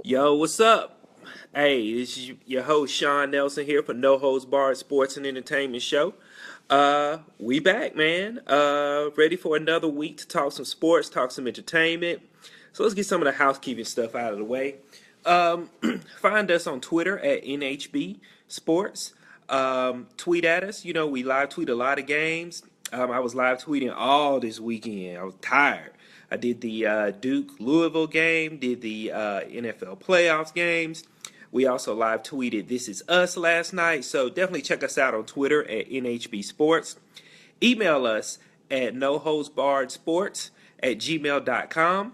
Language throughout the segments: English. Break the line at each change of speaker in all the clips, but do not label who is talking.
Yo, what's up? Hey, this is your host Sean Nelson here for No Holds Barred Sports and Entertainment Show. We back, man. Ready for another week to talk some sports, talk some entertainment. So let's get some of the housekeeping stuff out of the way. Um, Find us on Twitter at NHB Sports. Tweet at us. You know, we live tweet a lot of games. I was live tweeting all this weekend. I was tired. I did the Duke Louisville game, did the NFL playoffs games. We also live tweeted This Is Us last night. So definitely check us out on Twitter at NHB Sports. Email us at noholdsbarredsports at gmail.com.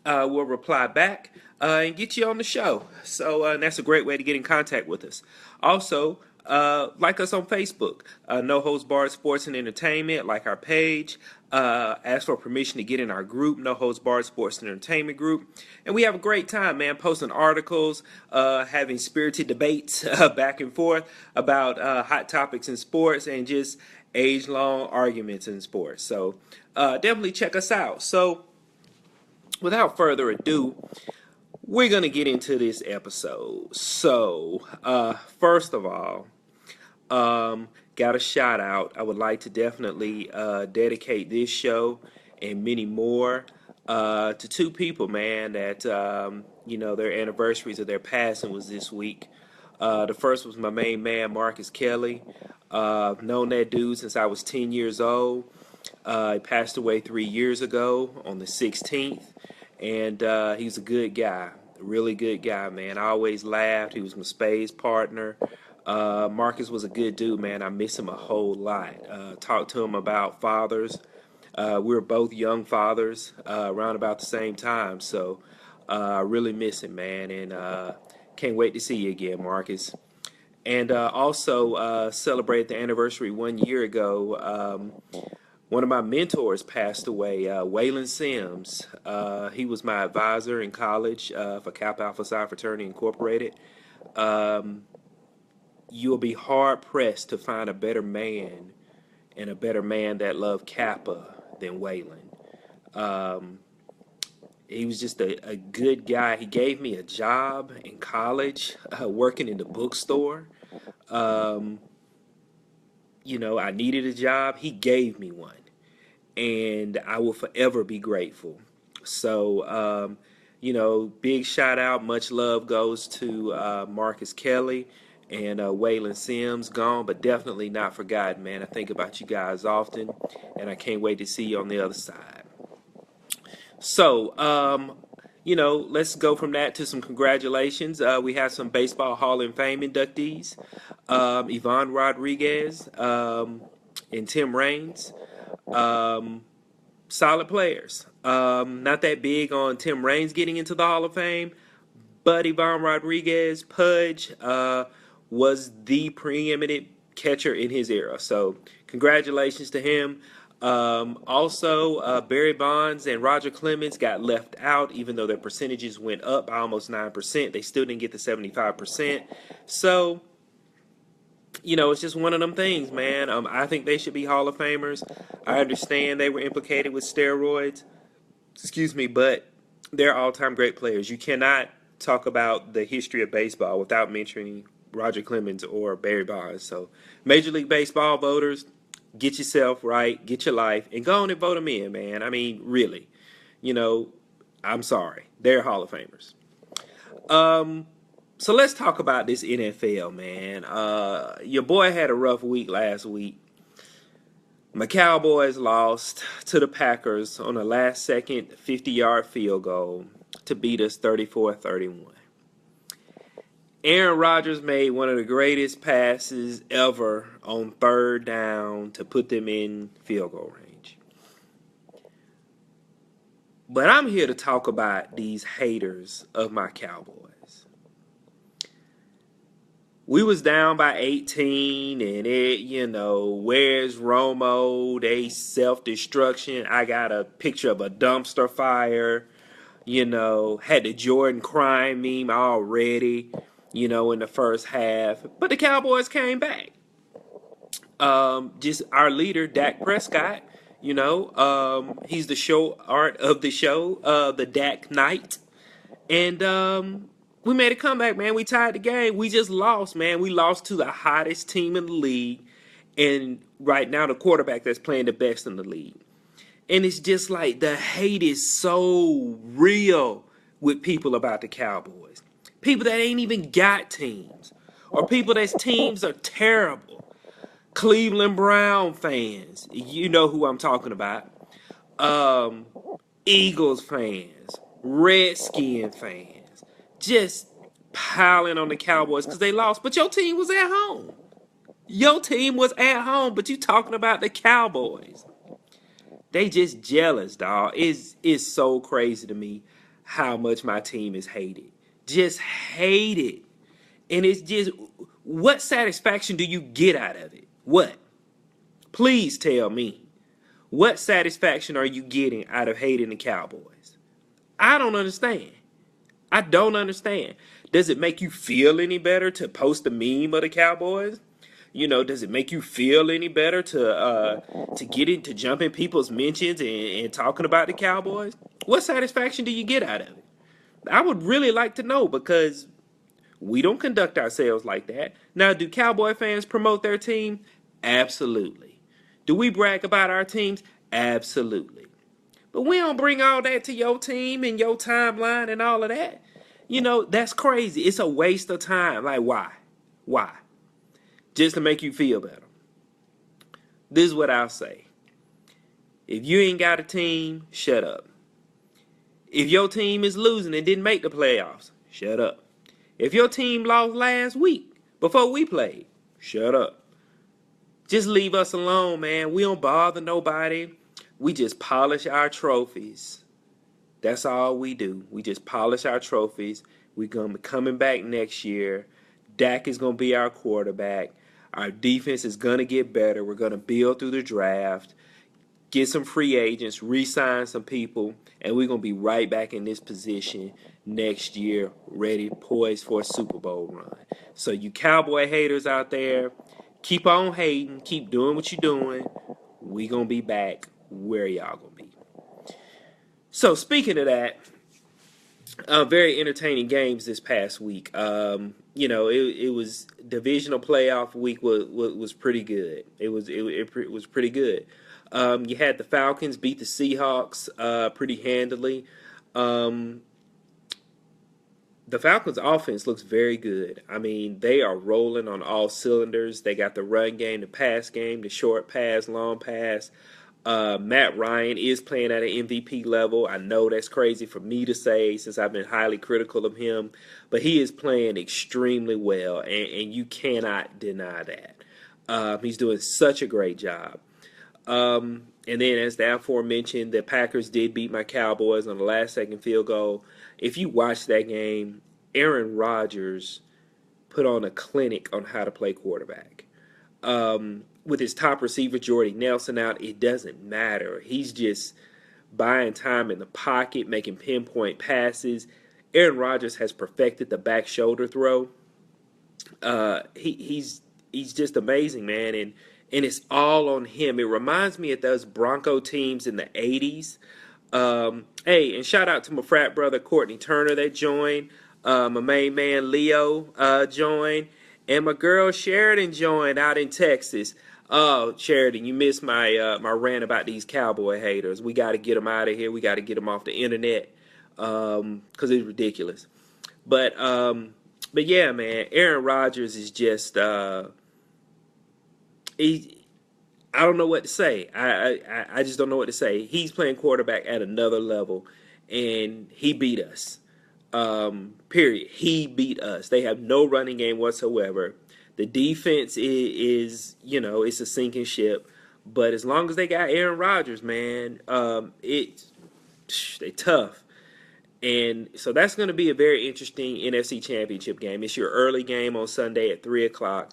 We'll reply back and get you on the show. So that's a great way to get in contact with us. Also, like us on Facebook, No Holds Barred Sports and Entertainment, like our page. Ask for permission to get in our group, No Holds Barred Sports and Entertainment group. And we have a great time, man, posting articles, having spirited debates back and forth about hot topics in sports and just age-long arguments in sports. So definitely check us out. So without further ado, we're going to get into this episode. So, first of all, got a shout out. I would like to definitely dedicate this show and many more to two people, man, that, their anniversaries of their passing was this week. The first was my main man, Marcus Kelly. I've known that dude since I was 10 years old. He passed away 3 years ago on the 16th. And he was a good guy, a really good guy, man. I always laughed. He was my spades partner. Marcus was a good dude, man. I miss him a whole lot. Talked to him about fathers. We were both young fathers around about the same time. So I really miss him, man. And can't wait to see you again, Marcus. And also celebrated the anniversary 1 year ago. One of my mentors passed away, Waylon Sims. He was my advisor in college for Kappa Alpha Psi Fraternity Incorporated. You'll be hard pressed to find a better man and a better man that loved Kappa than Waylon. He was just a good guy. He gave me a job in college, working in the bookstore. Um, I needed a job. He gave me one. And I will forever be grateful. So, big shout out, much love goes to Marcus Kelly and Waylon Sims, gone, but definitely not forgotten, man. I think about you guys often, and I can't wait to see you on the other side. So, let's go from that to some congratulations. We have some Baseball Hall of Fame inductees, Ivan Rodriguez and Tim Raines. Solid players. Not that big on Tim Raines getting into the Hall of Fame, but Ivan Rodriguez, Pudge, was the preeminent catcher in his era. So congratulations to him. Also, Barry Bonds and Roger Clemens got left out, even though their percentages went up by almost 9%. They still didn't get the 75%. So, it's just one of them things, man. I think they should be Hall of Famers. I understand they were implicated with steroids, but they're all-time great players. You cannot talk about the history of baseball without mentioning Roger Clemens or Barry Bonds. So, Major League Baseball voters, get yourself right, get your life, and go on and vote them in, man. I mean, really. I'm sorry. They're Hall of Famers. So let's talk about this NFL, man. Your boy had a rough week last week. My Cowboys lost to the Packers on a last-second 50-yard field goal to beat us 34-31. Aaron Rodgers made one of the greatest passes ever on third down to put them in field goal range. But I'm here to talk about these haters of my Cowboys. We was down by 18, and where's Romo? They self-destruction. I got a picture of a dumpster fire. Had the Jordan crying meme already, in the first half. But the Cowboys came back. Just our leader, Dak Prescott, he's the show art of the show, the Dak Knight. And we made a comeback, man. We tied the game. We just lost, man. We lost to the hottest team in the league. And right now, the quarterback that's playing the best in the league. And it's just like the hate is so real with people about the Cowboys. People that ain't even got teams. Or people that's teams are terrible. Cleveland Brown fans. You know who I'm talking about. Um, Eagles fans. Redskin fans. Just piling on the Cowboys because they lost. But your team was at home. Your team was at home, but you talking about the Cowboys. They just jealous, dog. It's so crazy to me how much my team is hated. Just hate it. And it's just, what satisfaction do you get out of it? What? Please tell me. What satisfaction are you getting out of hating the Cowboys? I don't understand. I don't understand. Does it make you feel any better to post a meme of the Cowboys? Does it make you feel any better to get into jumping people's mentions and talking about the Cowboys? What satisfaction do you get out of it? I would really like to know because we don't conduct ourselves like that. Now, do Cowboy fans promote their team? Absolutely. Do we brag about our teams? Absolutely. But we don't bring all that to your team and your timeline and all of that. That's crazy. It's a waste of time. Like, why? Why? Just to make you feel better. This is what I'll say. If you ain't got a team, shut up. If your team is losing and didn't make the playoffs, shut up. If your team lost last week before we played, shut up. Just leave us alone, man. We don't bother nobody. We just polish our trophies. That's all we do. We just polish our trophies. We're going to be coming back next year. Dak is going to be our quarterback. Our defense is going to get better. We're going to build through the draft, get some free agents, re-sign some people, and we're going to be right back in this position next year, ready, poised for a Super Bowl run. So you Cowboy haters out there, keep on hating, keep doing what you're doing. We're going to be back where y'all going to be. So speaking of that, very entertaining games this past week. It was divisional playoff week was pretty good. It was pretty good. You had the Falcons beat the Seahawks pretty handily. The Falcons' offense looks very good. I mean, they are rolling on all cylinders. They got the run game, the pass game, the short pass, long pass. Matt Ryan is playing at an MVP level. I know that's crazy for me to say since I've been highly critical of him, but he is playing extremely well, and you cannot deny that. He's doing such a great job. And then, as the aforementioned, the Packers did beat my Cowboys on the last-second field goal. If you watch that game, Aaron Rodgers put on a clinic on how to play quarterback. With his top receiver, Jordy Nelson, out, it doesn't matter. He's just buying time in the pocket, making pinpoint passes. Aaron Rodgers has perfected the back shoulder throw. He's just amazing, man, and it's all on him. It reminds me of those Bronco teams in the 80s. Hey, and shout out to my frat brother, Courtney Turner, that joined. My main man, Leo, joined. And my girl, Sheridan, joined out in Texas. Oh, Sheridan, you missed my my rant about these Cowboy haters. We got to get them out of here. We got to get them off the internet because it's ridiculous. But yeah, man, Aaron Rodgers is just I don't know what to say. I just don't know what to say. He's playing quarterback at another level, and he beat us. Period. He beat us. They have no running game whatsoever. The defense is it's a sinking ship. But as long as they got Aaron Rodgers, man, they tough. And so that's going to be a very interesting NFC Championship game. It's your early game on Sunday at 3 o'clock.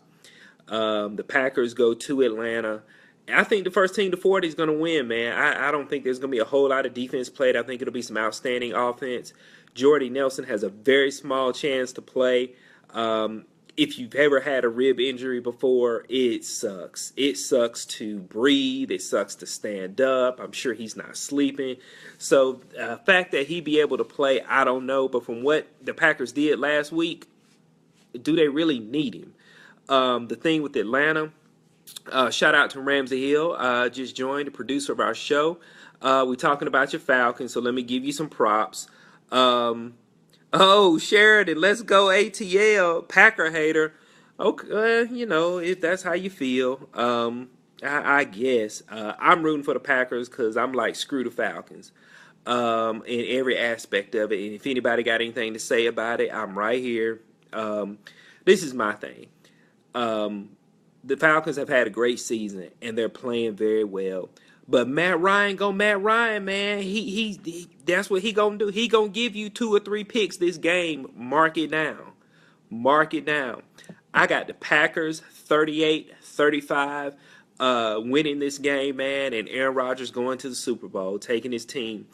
The Packers go to Atlanta. I think the first team to 40 is going to win, man. I don't think there's going to be a whole lot of defense played. I think it'll be some outstanding offense. Jordy Nelson has a very small chance to play. if you've ever had a rib injury before, it sucks. It sucks to breathe. It sucks to stand up. I'm sure he's not sleeping. So the fact that he be able to play, I don't know. But from what the Packers did last week, do they really need him? The thing with Atlanta, shout out to Ramsey Hill, just joined, the producer of our show. We're talking about your Falcons, so let me give you some props. Oh, Sheridan, let's go ATL, Packer hater. Okay, if that's how you feel, I guess. I'm rooting for the Packers because I'm like, screw the Falcons in every aspect of it. And if anybody got anything to say about it, I'm right here. This is my thing. The Falcons have had a great season, and they're playing very well. But Matt Ryan, man. He that's what he gonna do. He gonna give you 2 or 3 picks this game. Mark it down. Mark it down. I got the Packers 38-35 winning this game, man, and Aaron Rodgers going to the Super Bowl, taking his team.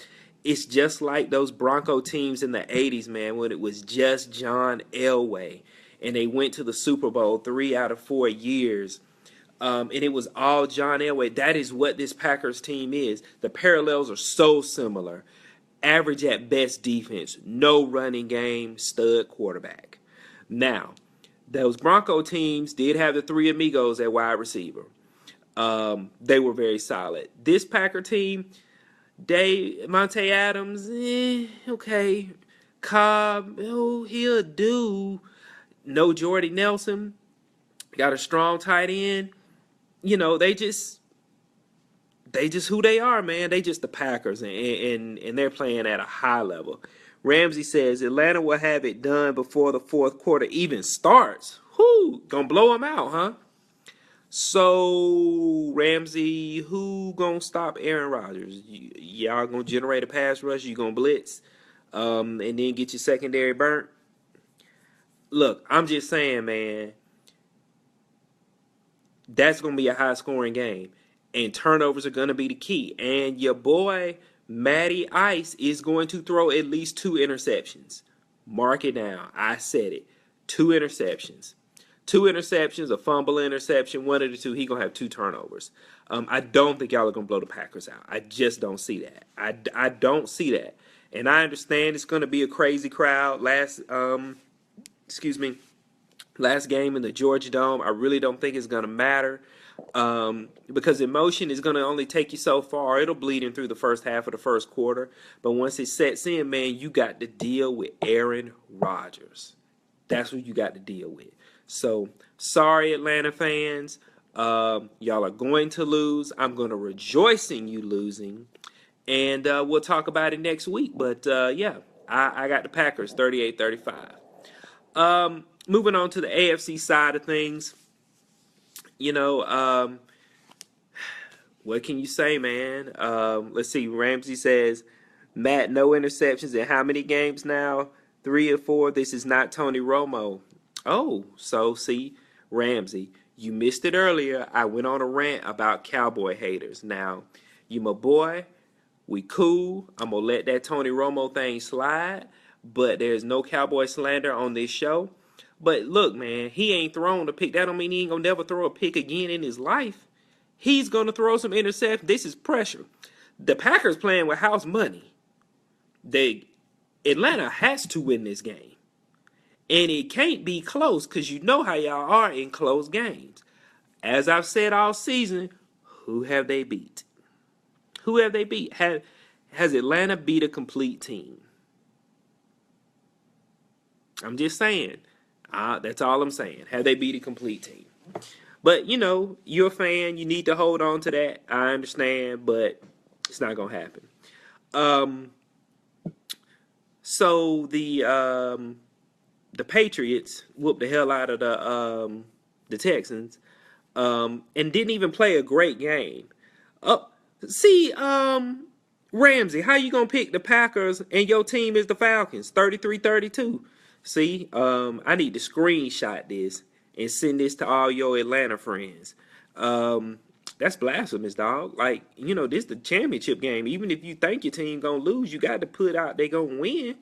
It's just like those Bronco teams in the 80s, man, when it was just John Elway, and they went to the Super Bowl 3 out of 4 years. And it was all John Elway. That is what this Packers team is. The parallels are so similar. Average at best defense, no running game, stud quarterback. Now, those Bronco teams did have the 3 amigos at wide receiver. They were very solid. This Packer team, Monte Adams, okay. Cobb, he'll do. No Jordy Nelson. Got a strong tight end. They just who they are, man. They just the Packers, and they're playing at a high level. Ramsey says Atlanta will have it done before the fourth quarter even starts. Who gonna blow them out, huh? So Ramsey, who gonna stop Aaron Rodgers? Y'all gonna generate a pass rush? You gonna blitz, and then get your secondary burnt? Look, I'm just saying, man. That's going to be a high-scoring game, and turnovers are going to be the key. And your boy, Matty Ice, is going to throw at least 2 interceptions. Mark it down. I said it. 2 interceptions. 2 interceptions, a fumble interception, one of the 2. He's going to have 2 turnovers. I don't think y'all are going to blow the Packers out. I just don't see that. I don't see that. And I understand it's going to be a crazy crowd. Last game in the Georgia Dome, I really don't think it's going to matter because emotion is going to only take you so far. It'll bleed in through the first half of the first quarter. But once it sets in, man, you got to deal with Aaron Rodgers. That's what you got to deal with. So, sorry, Atlanta fans. Y'all are going to lose. I'm going to rejoice in you losing. And we'll talk about it next week. But, yeah, I got the Packers 38-35. Moving on to the AFC side of things, what can you say, man? Let's see. Ramsey says, Matt, no interceptions in how many games now? 3 or 4. This is not Tony Romo. Oh, so see, Ramsey, you missed it earlier. I went on a rant about Cowboy haters. Now, you my boy. We cool. I'm going to let that Tony Romo thing slide, but there's no Cowboy slander on this show. But look, man, he ain't thrown a pick. That don't mean he ain't going to never throw a pick again in his life. He's going to throw some interceptions. This is pressure. The Packers playing with house money. Atlanta has to win this game. And it can't be close because you know how y'all are in close games. As I've said all season, who have they beat? Who have they beat? Has Atlanta beat a complete team? I'm just saying. That's all I'm saying. Have they beat a complete team? But, you're a fan. You need to hold on to that. I understand, but it's not going to happen. So the Patriots whooped the hell out of the Texans and didn't even play a great game. Ramsey, how you going to pick the Packers and your team is the Falcons, 33-32? See, I need to screenshot this and send this to all your Atlanta friends. That's blasphemous, dog. Like, this is the championship game. Even if you think your team gonna lose, you got to put out they gonna win.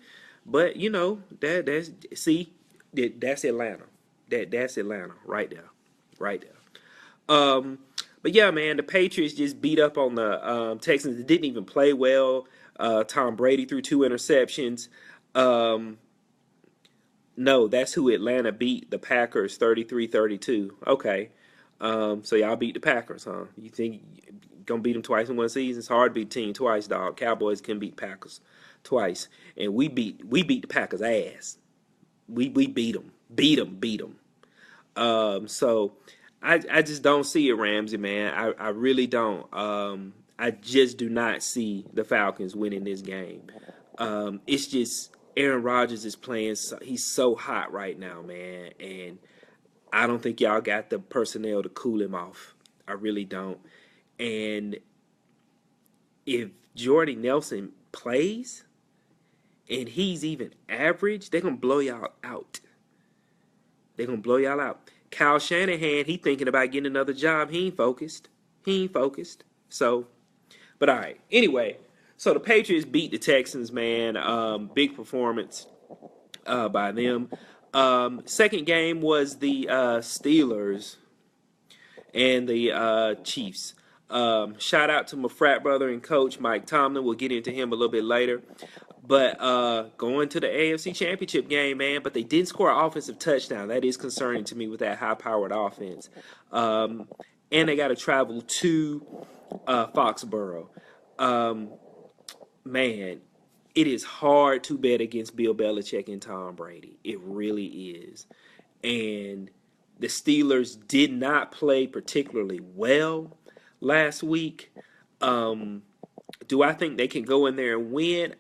But that's Atlanta. That's Atlanta right there, right there. But yeah, man, the Patriots just beat up on the Texans. They didn't even play well. Tom Brady threw 2 interceptions. Um, no, that's who Atlanta beat, the Packers 33-32. Okay. So y'all beat the Packers, huh? You think you're gonna beat them twice in one season? It's hard to beat a team twice, dog. Cowboys can beat Packers twice. And we beat the Packers ass. We beat them. Beat them. So I just don't see it, Ramsey, man. I really don't. I just do not see the Falcons winning this game. It's just Aaron Rodgers is playing. He's so hot right now, man, and I don't think y'all got the personnel to cool him off. I really don't. And if Jordy Nelson plays and he's even average, they're gonna blow y'all out. They're gonna blow y'all out. Kyle Shanahan, he thinking about getting another job. He ain't focused. So, but all right. Anyway, so the Patriots beat the Texans, man. Big performance by them. Second game was the Steelers and the Chiefs. Shout out to my frat brother and coach, Mike Tomlin. We'll get into him a little bit later. But going to the AFC Championship game, man, but they didn't score an offensive touchdown. That is concerning to me with that high-powered offense. And they got to travel to Foxborough. Man, it is hard to bet against Bill Belichick and Tom Brady. It really is. And the Steelers did not play particularly well last week. Do I think they can go in there and win?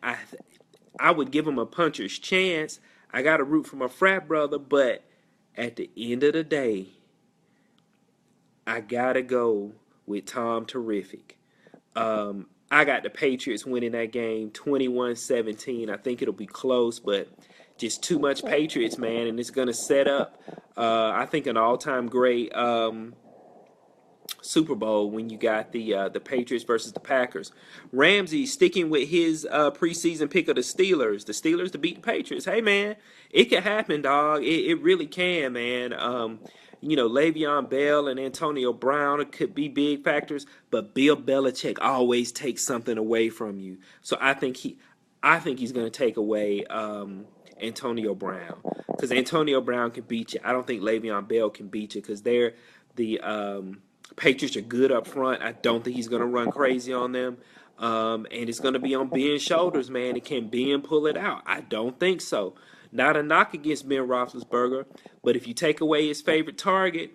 I would give them a puncher's chance. I got to root for my frat brother, but at the end of the day, I got to go with Tom Terrific. I got the Patriots winning that game 21-17. I think it'll be close, but just too much Patriots, man, and it's going to set up, I think, an all-time great Super Bowl when you got the Patriots versus the Packers. Ramsey sticking with his preseason pick of the Steelers to beat the Patriots. Hey, man, it can happen, dog. It really can, man. Le'Veon Bell and Antonio Brown could be big factors, but Bill Belichick always takes something away from you. So I think he's going to take away Antonio Brown, because Antonio Brown can beat you. I don't think Le'Veon Bell can beat you because they're the Patriots are good up front. I don't think he's going to run crazy on them. And it's going to be on Ben's shoulders, man. And can Ben pull it out? I don't think so. Not a knock against Ben Roethlisberger, but if you take away his favorite target,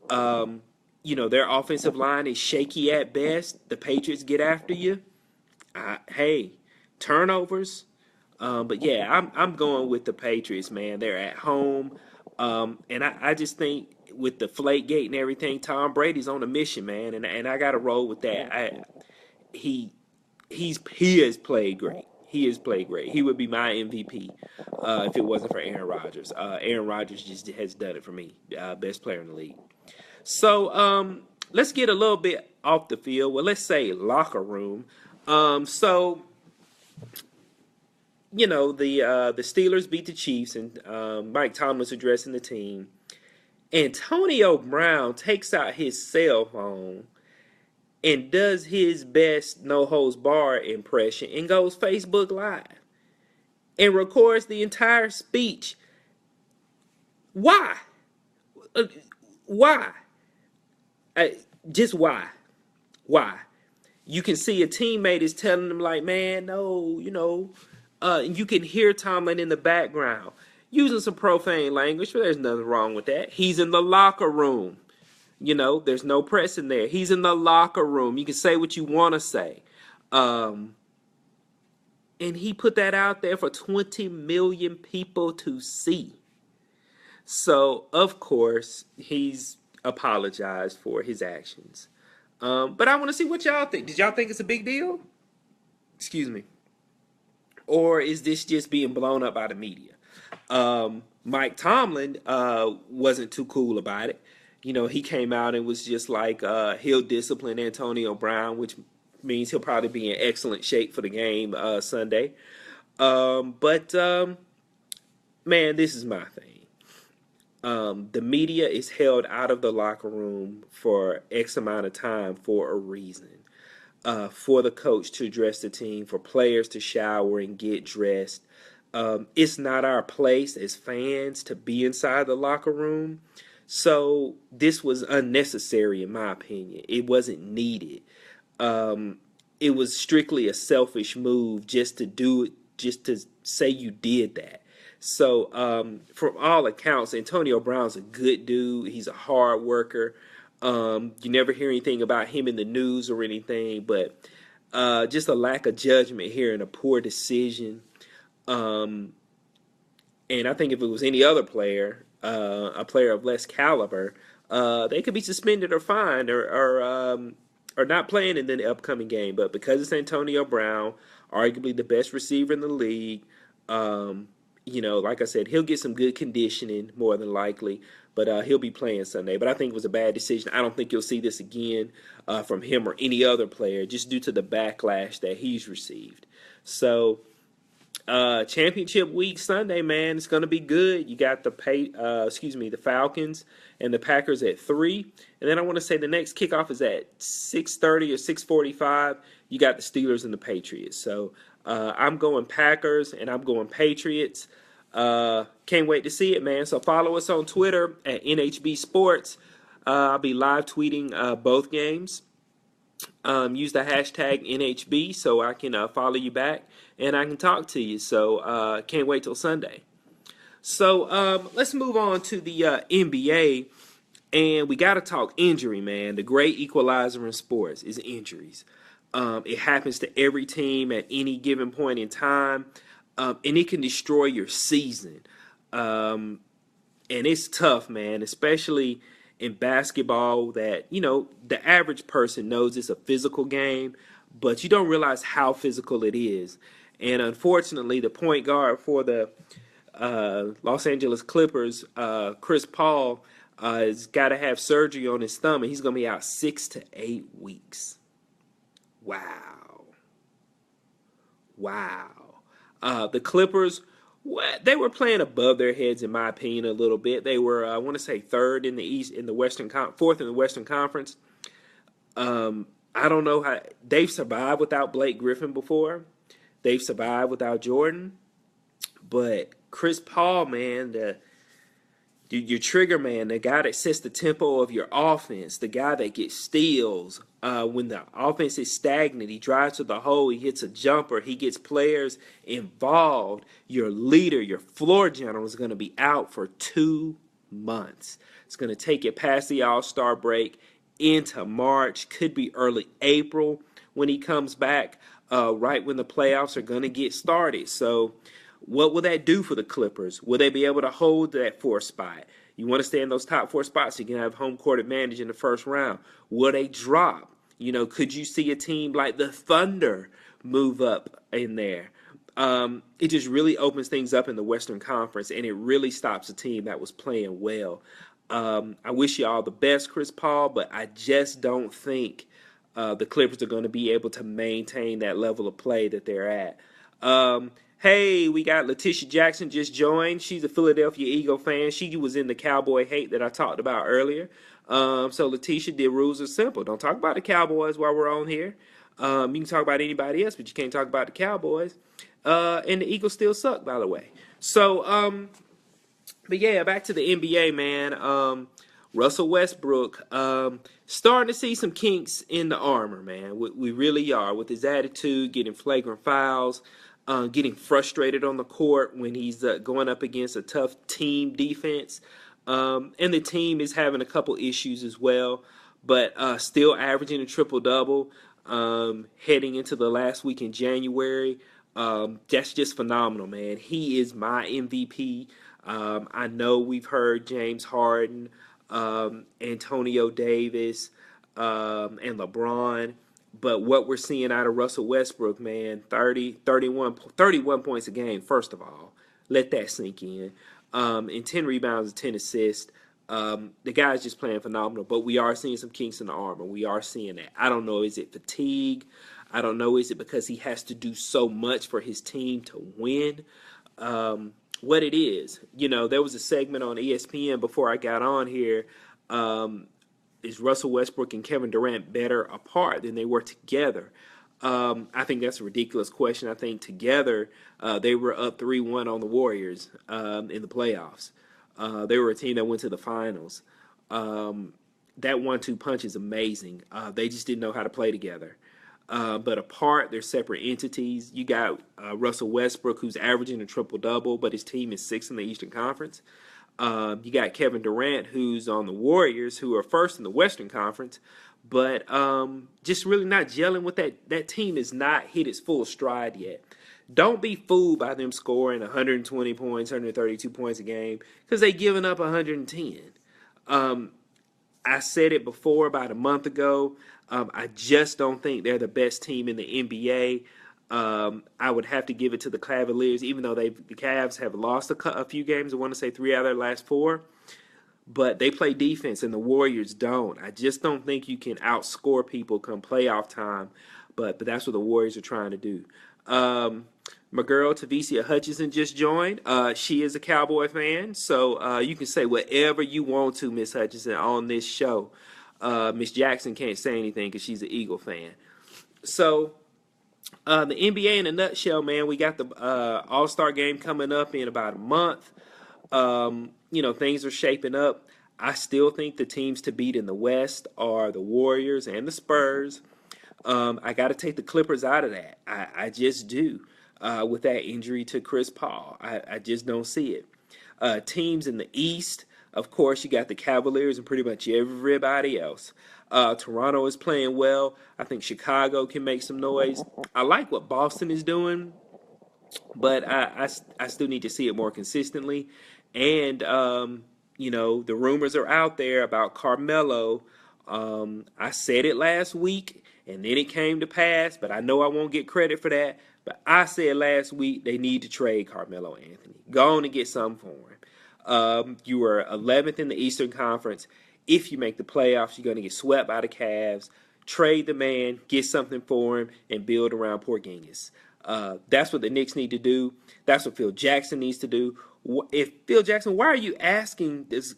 their offensive line is shaky at best. The Patriots get after you. Hey, turnovers. But yeah, I'm going with the Patriots, man. They're at home. And I just think with the Flakegate and everything, Tom Brady's on a mission, man. And I got to roll with that. He has played great. He has played great. He would be my MVP if it wasn't for Aaron Rodgers. Aaron Rodgers just has done it for me. Best player in the league. So let's get a little bit off the field. Well, let's say locker room. The Steelers beat the Chiefs, and Mike Tomlin's addressing the team. Antonio Brown takes out his cell phone and does his best no holds barred impression and goes Facebook Live and records the entire speech. Why? Why? Just why? Why? You can see a teammate is telling him like, man, no, and you can hear Tomlin in the background using some profane language, but there's nothing wrong with that. He's in the locker room. There's no press in there. He's in the locker room. You can say what you want to say. And he put that out there for 20 million people to see. So, of course, he's apologized for his actions. But I want to see what y'all think. Did y'all think it's a big deal? Excuse me. Or is this just being blown up by the media? Mike Tomlin wasn't too cool about it. He came out and was just like, he'll discipline Antonio Brown, which means he'll probably be in excellent shape for the game Sunday. But man, this is my thing. The media is held out of the locker room for X amount of time for a reason. For the coach to address the team, for players to shower and get dressed. It's not our place as fans to be inside the locker room. So this was unnecessary, in my opinion. It wasn't needed. Um, it was strictly a selfish move just to do it, just to say you did that. So, from all accounts, Antonio Brown's a good dude. He's a hard worker. You never hear anything about him in the news or anything, but just a lack of judgment here and a poor decision. Um, and I think if it was any other player, a player of less caliber, they could be suspended or fined or not playing in the upcoming game. But because it's Antonio Brown, arguably the best receiver in the league, um, like I said, he'll get some good conditioning more than likely, but he'll be playing Sunday. But I think it was a bad decision. I don't think you'll see this again from him or any other player, just due to the backlash that he's received. So, championship week Sunday, man, it's gonna be good. You got the Falcons and the Packers at 3, and then I want to say the next kickoff is at 6:30 or 6:45. You got the Steelers and the Patriots. So I'm going Packers and I'm going Patriots. Can't wait to see it, man. So follow us on Twitter at NHB Sports. I'll be live tweeting both games. Use the hashtag NHB so I can follow you back and I can talk to you. So can't wait till Sunday. So let's move on to the NBA. And we got to talk injury, man. The great equalizer in sports is injuries. It happens to every team at any given point in time, and it can destroy your season. And it's tough, man, especially in basketball that, the average person knows it's a physical game, but you don't realize how physical it is. And unfortunately, the point guard for the Los Angeles Clippers, Chris Paul, has got to have surgery on his thumb, and he's going to be out 6 to 8 weeks. Wow. The Clippers, they were playing above their heads, in my opinion, a little bit. They were, I want to say, third in the East, in the fourth in the Western Conference. I don't know how they've survived without Blake Griffin before. They've survived without Jordan, but Chris Paul, man, your trigger man, the guy that sets the tempo of your offense, the guy that gets steals. When the offense is stagnant, he drives to the hole, he hits a jumper, he gets players involved. Your leader, your floor general is going to be out for 2 months. It's going to take it past the All-Star break into March, could be early April when he comes back, right when the playoffs are going to get started. So what will that do for the Clippers? Will they be able to hold that 4th spot? You want to stay in those top 4 spots, you can have home court advantage in the first round. Will they drop? Could you see a team like the Thunder move up in there? It just really opens things up in the Western Conference, and it really stops a team that was playing well. I wish you all the best, Chris Paul, but I just don't think the Clippers are going to be able to maintain that level of play that they're at. Hey, we got Letitia Jackson just joined. She's a Philadelphia Eagle fan. She was in the Cowboy Hate that I talked about earlier. So Letitia, the rules are simple. Don't talk about the Cowboys while we're on here. You can talk about anybody else, but you can't talk about the Cowboys. And the Eagles still suck, by the way. So, but yeah, back to the NBA, man. Russell Westbrook, starting to see some kinks in the armor, man. We really are, with his attitude, getting flagrant fouls, getting frustrated on the court when he's going up against a tough team defense. And the team is having a couple issues as well, but still averaging a triple-double heading into the last week in January. That's just phenomenal, man. He is my MVP. I know we've heard James Harden, Antonio Davis, and LeBron. But what we're seeing out of Russell Westbrook, man, 31 points a game, first of all. Let that sink in. And 10 rebounds and 10 assists. The guy's just playing phenomenal. But we are seeing some kinks in the armor. We are seeing that. I don't know, is it fatigue? I don't know, is it because he has to do so much for his team to win? what it is. There was a segment on ESPN before I got on here. Is Russell Westbrook and Kevin Durant better apart than they were together? I think that's a ridiculous question. I think together they were up 3-1 on the Warriors in the playoffs. They were a team that went to the finals. That 1-2 punch is amazing. They just didn't know how to play together. But apart, they're separate entities. You got Russell Westbrook, who's averaging a triple-double, but his team is sixth in the Eastern Conference. You got Kevin Durant, who's on the Warriors, who are first in the Western Conference, but just really not gelling with that. That team has not hit its full stride yet. Don't be fooled by them scoring 120 points, 132 points a game, because they're giving up 110. I said it before about a month ago. I just don't think they're the best team in the NBA. I would have to give it to the Cavaliers, even though the Cavs have lost a few games. I want to say 3 out of their last 4. But they play defense, and the Warriors don't. I just don't think you can outscore people come playoff time. But that's what the Warriors are trying to do. My girl, Tavicia Hutchinson, just joined. She is a Cowboy fan, so you can say whatever you want to, Miss Hutchinson, on this show. Miss Jackson can't say anything because she's an Eagle fan. So the NBA in a nutshell, man, we got the All-Star game coming up in about a month. Things are shaping up. I still think the teams to beat in the West are the Warriors and the Spurs. I got to take the Clippers out of that. I just do. With that injury to Chris Paul, I just don't see it. Teams in the East, of course, you got the Cavaliers and pretty much everybody else. Toronto is playing well. I think Chicago can make some noise. I like what Boston is doing, but I still need to see it more consistently. And, the rumors are out there about Carmelo. I said it last week, and then it came to pass, but I know I won't get credit for that. But I said last week they need to trade Carmelo Anthony. Go on and get something for him. You were 11th in the Eastern Conference. If you make the playoffs, you're going to get swept by the Cavs. Trade the man, get something for him, and build around Porzingis. That's what the Knicks need to do. That's what Phil Jackson needs to do. If Phil Jackson, why are you asking, does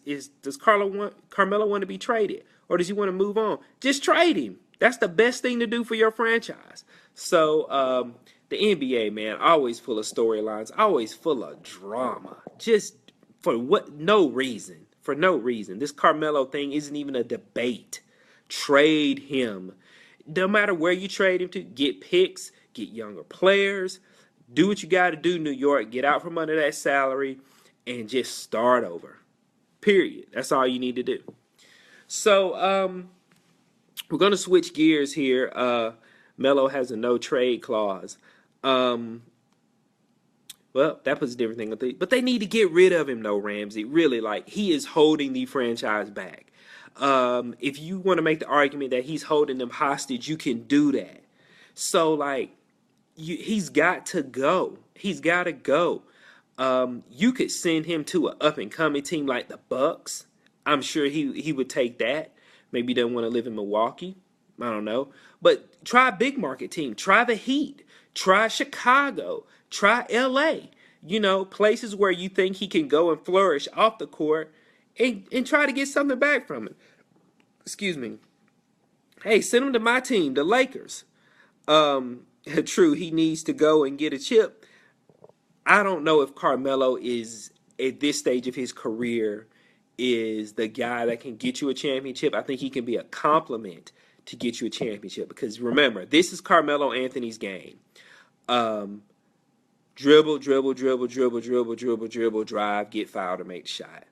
Carmelo want to be traded? Or does he want to move on? Just trade him. That's the best thing to do for your franchise. So the NBA, man, always full of storylines, always full of drama. Just for no reason. For no reason. This Carmelo thing isn't even a debate. Trade him. No matter where you trade him to, get picks, get younger players. Do what you got to do, New York. Get out from under that salary and just start over. Period. That's all you need to do. So we're going to switch gears here. Melo has a no trade clause. Well, that puts a different thing. But they need to get rid of him, though, Ramsey. Really, he is holding the franchise back. If you want to make the argument that he's holding them hostage, you can do that. So, he's got to go. He's got to go. You could send him to an up-and-coming team like the Bucks. I'm sure he would take that. Maybe he doesn't want to live in Milwaukee. I don't know. But try a big market team. Try the Heat. Try Chicago. Try L.A. Places where you think he can go and flourish off the court and try to get something back from it. Excuse me. Hey, send him to my team, the Lakers. True, he needs to go and get a chip. I don't know if Carmelo is, at this stage of his career, is the guy that can get you a championship. I think he can be a compliment to get you a championship. Because remember, this is Carmelo Anthony's game. Dribble, drive, get fouled, or make the shot.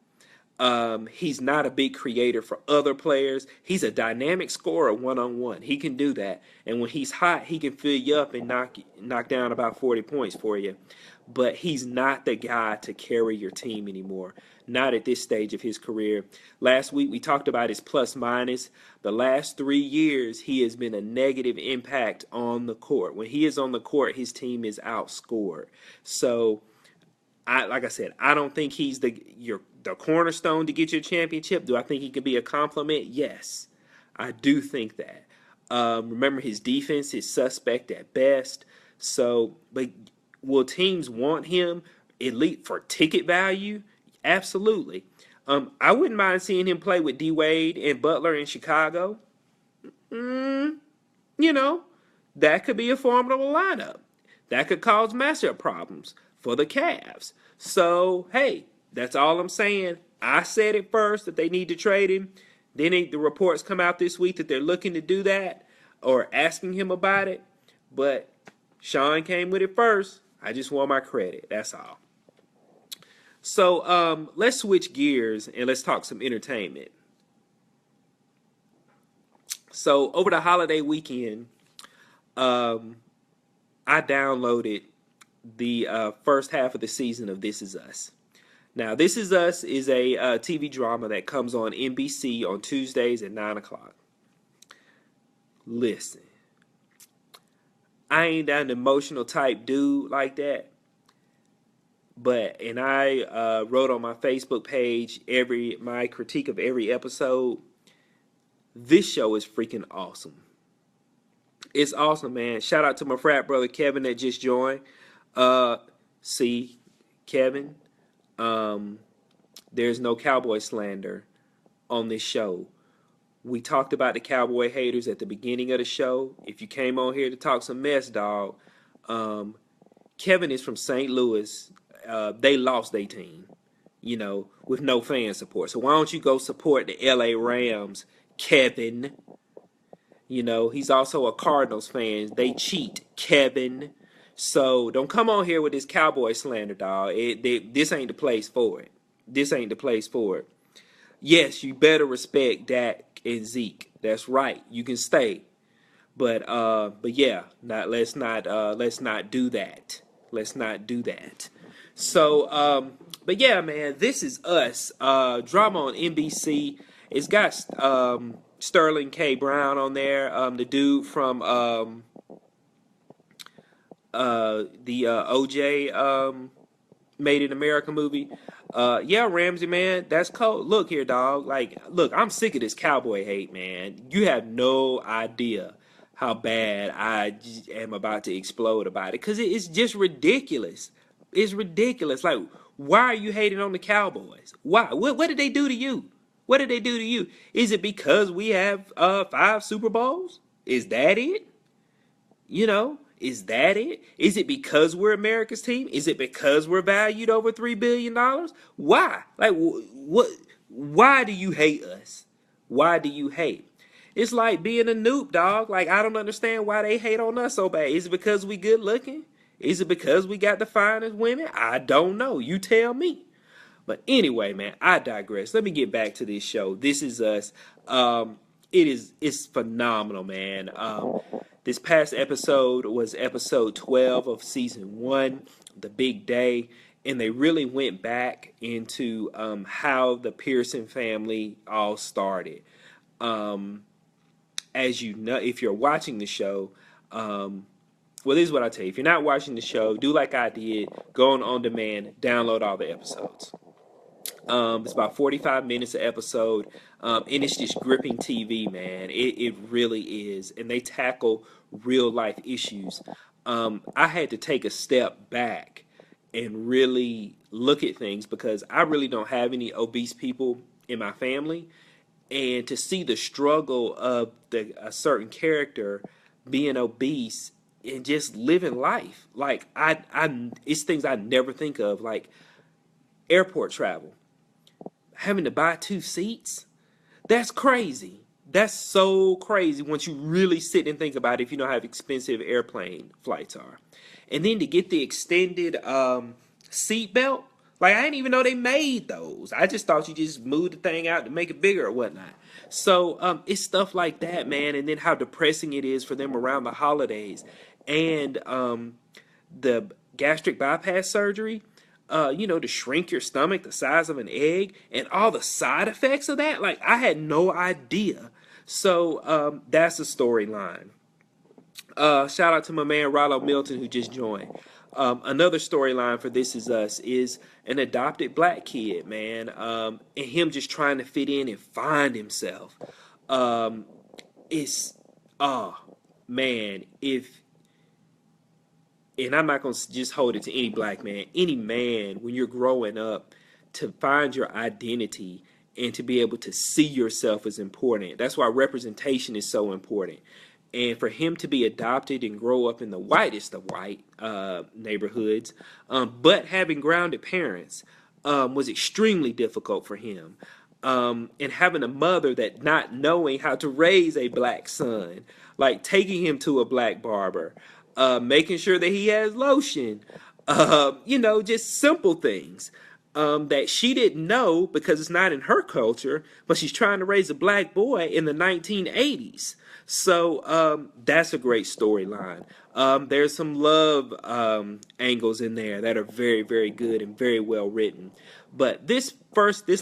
He's not a big creator for other players. He's a dynamic scorer one-on-one. He can do that. And when he's hot, he can fill you up and knock down about 40 points for you. But he's not the guy to carry your team anymore. Not at this stage of his career. Last week, we talked about his plus-minus. The last 3 years, he has been a negative impact on the court. When he is on the court, his team is outscored. So, like I said, I don't think he's the cornerstone to get you a championship. Do I think he could be a compliment? Yes, I do think that. Remember, his defense is suspect at best. So, but will teams want him? elite for ticket value, absolutely. I wouldn't mind seeing him play with D Wade and Butler in Chicago. Mm, you know, that could be a formidable lineup. That could cause matchup problems for the Cavs. So, hey, that's all I'm saying. I said it first that they need to trade him. Then the reports come out this week that they're looking to do that or asking him about it. But Sean came with it first. I just want my credit. That's all. So let's switch gears and let's talk some entertainment. So over the holiday weekend, um, I downloaded the first half of the season of This Is Us. Now, This Is Us is a TV drama that comes on NBC on Tuesdays at 9 o'clock. Listen, I ain't an emotional type dude like that. And I wrote on my Facebook page my critique of every episode. This show is freaking awesome. It's awesome, man. Shout out to my frat brother Kevin that just joined. See, Kevin, there's no cowboy slander on this show. We talked about the Cowboy Haters at the beginning of the show. If you came on here to talk some mess, dog, Kevin is from St. Louis. They lost their team, with no fan support. So why don't you go support the LA Rams, Kevin? He's also a Cardinals fan. They cheat, Kevin. So don't come on here with this cowboy slander, dog. This ain't the place for it. This ain't the place for it. Yes, you better respect Dak and Zeke. That's right. You can stay. But yeah, let's not do that. Let's not do that. So but yeah, man, This Is Us. Drama on NBC. It's got Sterling K. Brown on there, the dude from the OJ Made in America movie. Yeah, Ramsey, man, that's cold. Look here, dog. Look, I'm sick of this cowboy hate, man. You have no idea how bad I am about to explode about it, because it's just ridiculous. It's ridiculous. Like, why are you hating on the Cowboys? Why? What did they do to you? What did they do to you? Is it because we have 5 Super Bowls? Is that it? Is that it? Is it because we're America's team? Is it because we're valued over $3 billion? Why? Like, what? Why do you hate us? Why do you hate? It's like being a noob, dog. Like, I don't understand why they hate on us so bad. Is it because we good looking? Is it because we got the finest women? I don't know. You tell me. But anyway, man, I digress. Let me get back to this show. This Is Us. It's phenomenal, man. This past episode was episode 12 of season 1, The Big Day, and they really went back into how the Pearson family all started. As you know, if you're watching the show, well, this is what I tell you. If you're not watching the show, do like I did. Go on demand, download all the episodes. It's about 45 minutes an episode, and it's just gripping TV, man. It really is, and they tackle real life issues. I had to take a step back and really look at things because I really don't have any obese people in my family, and to see the struggle of a certain character being obese and just living life, like it's things I never think of, like airport travel. Having to buy 2 seats? That's crazy. That's so crazy once you really sit and think about it, if you know how expensive airplane flights are. And then to get the extended seat belt, like, I didn't even know they made those. I just thought you just moved the thing out to make it bigger or whatnot. So it's stuff like that, man. And then how depressing it is for them around the holidays. And the gastric bypass surgery, to shrink your stomach the size of an egg and all the side effects of that. Like, I had no idea. So that's the storyline. Shout out to my man Rollo Milton who just joined. Another storyline for This Is Us is an adopted black kid, man, and him just trying to fit in and find himself. Man, if and I'm not going to just hold it to any black man, any man, when you're growing up, to find your identity and to be able to see yourself is important. That's why representation is so important. And for him to be adopted and grow up in the whitest of white neighborhoods, but having grounded parents was extremely difficult for him. And having a mother that not knowing how to raise a black son, like taking him to a black barber, making sure that he has lotion, just simple things that she didn't know because it's not in her culture, but she's trying to raise a black boy in the 1980s. So that's a great storyline. There's some love angles in there that are very, very good and very well written. But this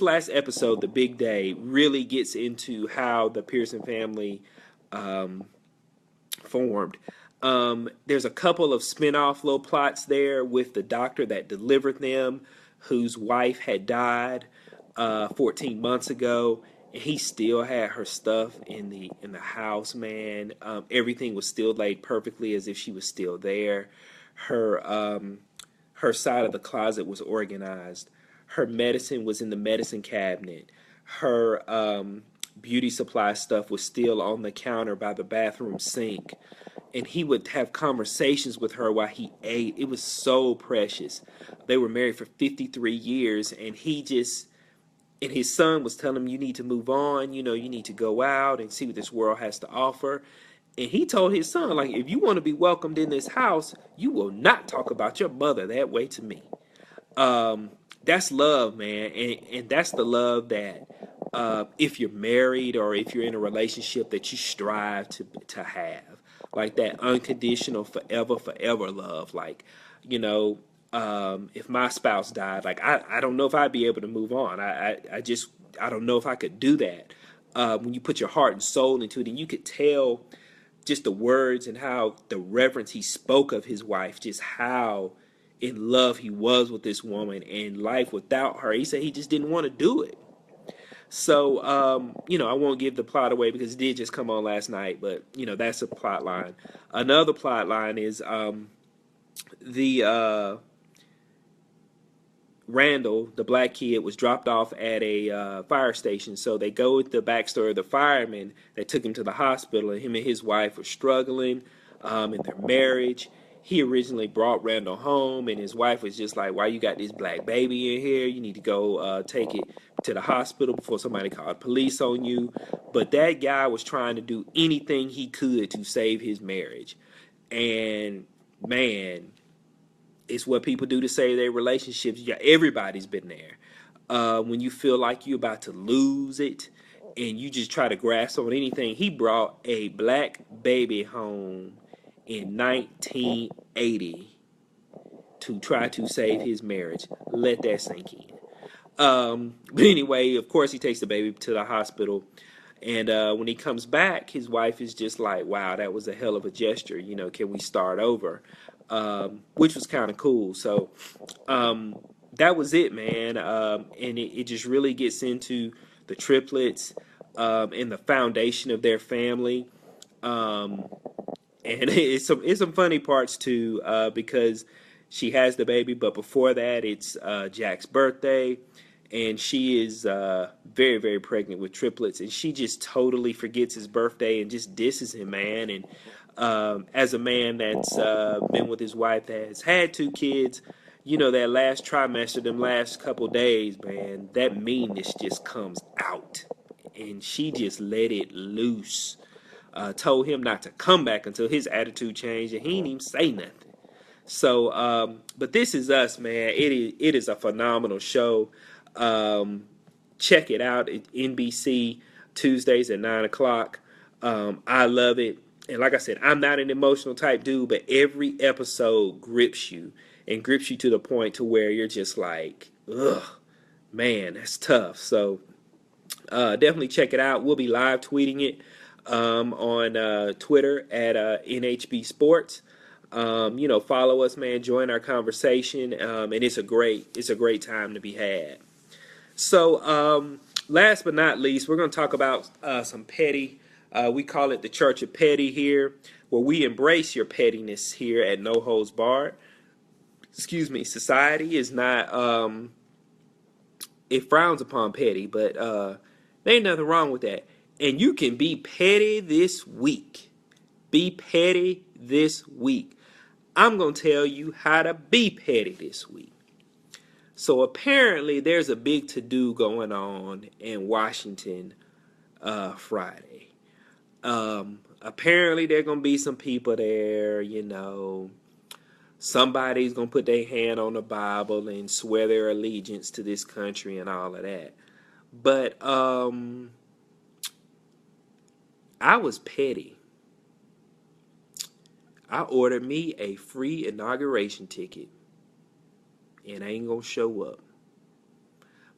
last episode, The Big Day, really gets into how the Pearson family formed. There's a couple of spin-off little plots there with the doctor that delivered them, whose wife had died 14 months ago, and he still had her stuff in the house, man. Everything was still laid perfectly as if she was still there. Her side of the closet was organized. Her medicine was in the medicine cabinet. Her beauty supply stuff was still on the counter by the bathroom sink. And he would have conversations with her while he ate. It was so precious. They were married for 53 years, and and his son was telling him, you need to move on, you need to go out and see what this world has to offer. And he told his son, like, if you want to be welcomed in this house, you will not talk about your mother that way to me. That's love, man. And that's the love that if you're married or if you're in a relationship that you strive to have. Like that unconditional forever love. Like, if my spouse died, like I don't know if I'd be able to move on. I don't know if I could do that. When you put your heart and soul into it, and you could tell just the words and how the reverence he spoke of his wife, just how in love he was with this woman, and life without her, he said he just didn't want to do it. So, I won't give the plot away because it did just come on last night, but, that's a plot line. Another plot line is the Randall, the black kid, was dropped off at a fire station. So they go with the backstory of the fireman that took him to the hospital, and him and his wife were struggling in their marriage. He originally brought Randall home, and his wife was just like, why you got this black baby in here? You need to go take it to the hospital before somebody called police on you. But that guy was trying to do anything he could to save his marriage. And, man, it's what people do to save their relationships. Yeah, everybody's been there. When you feel like you're about to lose it and you just try to grasp on anything. He brought a black baby home in 1980 to try to save his marriage. Let that sink in. But anyway, of course, he takes the baby to the hospital. And when he comes back, his wife is just like, wow, that was a hell of a gesture. Can we start over? Which was kind of cool. So that was it, man. And it just really gets into the triplets and the foundation of their family. And it's some funny parts too, because she has the baby, but before that, it's Jack's birthday, and she is very, very pregnant with triplets, and she just totally forgets his birthday and just disses him, man. And as a man that's been with his wife that has had 2 kids, that last trimester, them last couple days, man, that meanness just comes out, and she just let it loose. Told him not to come back until his attitude changed, and he didn't even say nothing. So, but This Is Us, man. It is a phenomenal show. Check it out at NBC Tuesdays at 9:00. I love it, and like I said, I'm not an emotional type dude, but every episode grips you to the point to where you're just like, ugh, man, that's tough. So, definitely check it out. We'll be live tweeting it on Twitter at NHB Sports. Follow us, man. Join our conversation, and it's a great time to be had. So, last but not least, we're going to talk about some petty We call it the Church of Petty here, where we embrace your pettiness here at No Holds Barred. Excuse me, society is not, it frowns upon petty, but there ain't nothing wrong with that. And you can be petty this week. Be petty this week. I'm going to tell you how to be petty this week. So apparently there's a big to-do going on in Washington Friday. Apparently there are going to be some people there, somebody's going to put their hand on the Bible and swear their allegiance to this country and all of that. But I was petty. I ordered me a free inauguration ticket, and I ain't going to show up.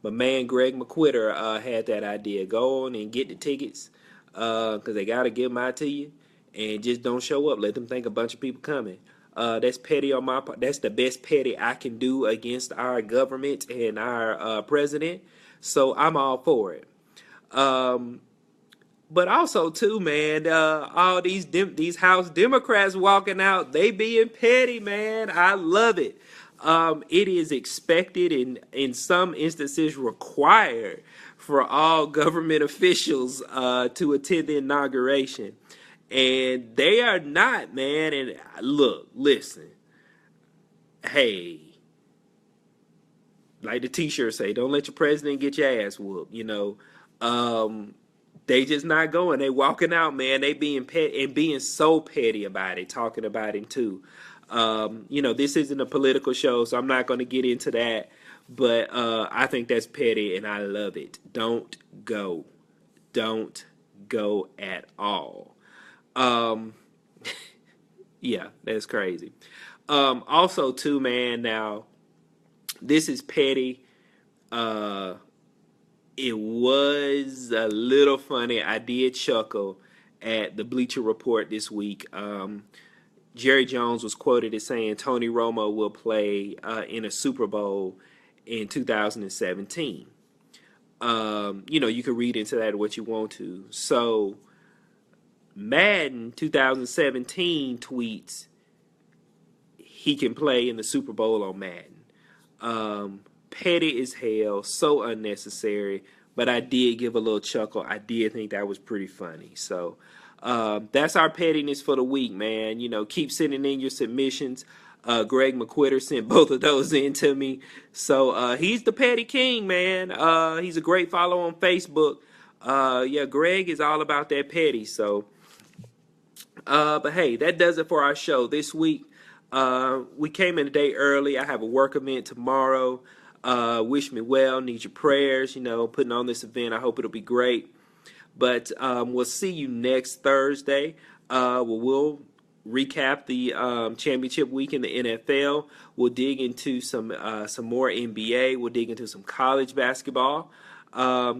My man Greg McQuitter had that idea. Go on and get the tickets because they got to give them out to you, and just don't show up. Let them think a bunch of people coming. That's petty on my part. That's the best petty I can do against our government and our president. So I'm all for it. But also too, man, all these House Democrats walking out, they being petty, man. I love it. It is expected and in some instances required for all government officials to attend the inauguration. And they are not, man. And look, listen. Hey, like the t-shirt say, don't let your president get your ass whooped, They just not going. They walking out, man. They being petty and being so petty about it, talking about him too. This isn't a political show, so I'm not going to get into that. But I think that's petty, and I love it. Don't go. Don't go at all. Yeah, that's crazy. Also, too, man, now, this is petty. It was a little funny. I did chuckle at the Bleacher Report this week. Jerry Jones was quoted as saying Tony Romo will play in a Super Bowl in 2017. You can read into that what you want to. So, Madden 2017 tweets he can play in the Super Bowl on Madden. Petty as hell, so unnecessary, but I did give a little chuckle. I did think that was pretty funny. So that's our pettiness for the week, man. Keep sending in your submissions. Greg McQuitter sent both of those in to me. So he's the petty king, man. He's a great follow on Facebook. Greg is all about that petty. So, but hey, that does it for our show this week. We came in a day early. I have a work event tomorrow. Wish me well, need your prayers, putting on this event. I hope it'll be great. But we'll see you next Thursday. We'll recap the championship week in the NFL. We'll dig into some more NBA. We'll dig into some college basketball.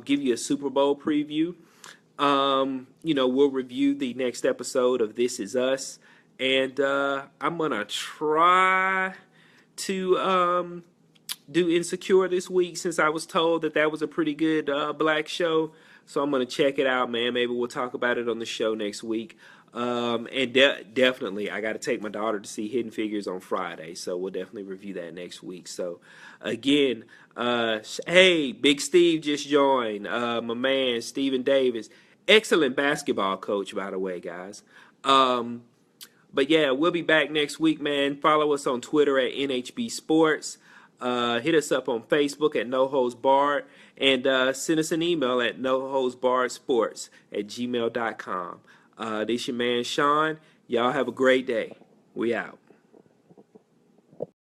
Give you a Super Bowl preview. We'll review the next episode of This Is Us. And I'm going to try to do Insecure this week since I was told that was a pretty good black show. So I'm going to check it out, man. Maybe we'll talk about it on the show next week. And definitely, I got to take my daughter to see Hidden Figures on Friday. So we'll definitely review that next week. So, again, hey, Big Steve just joined. My man, Steven Davis. Excellent basketball coach, by the way, guys. But, yeah, we'll be back next week, man. Follow us on Twitter at NHB Sports. Hit us up on Facebook at No Holds Barred. And send us an email at noholdsbarredsports@gmail.com. This your man, Sean. Y'all have a great day. We out.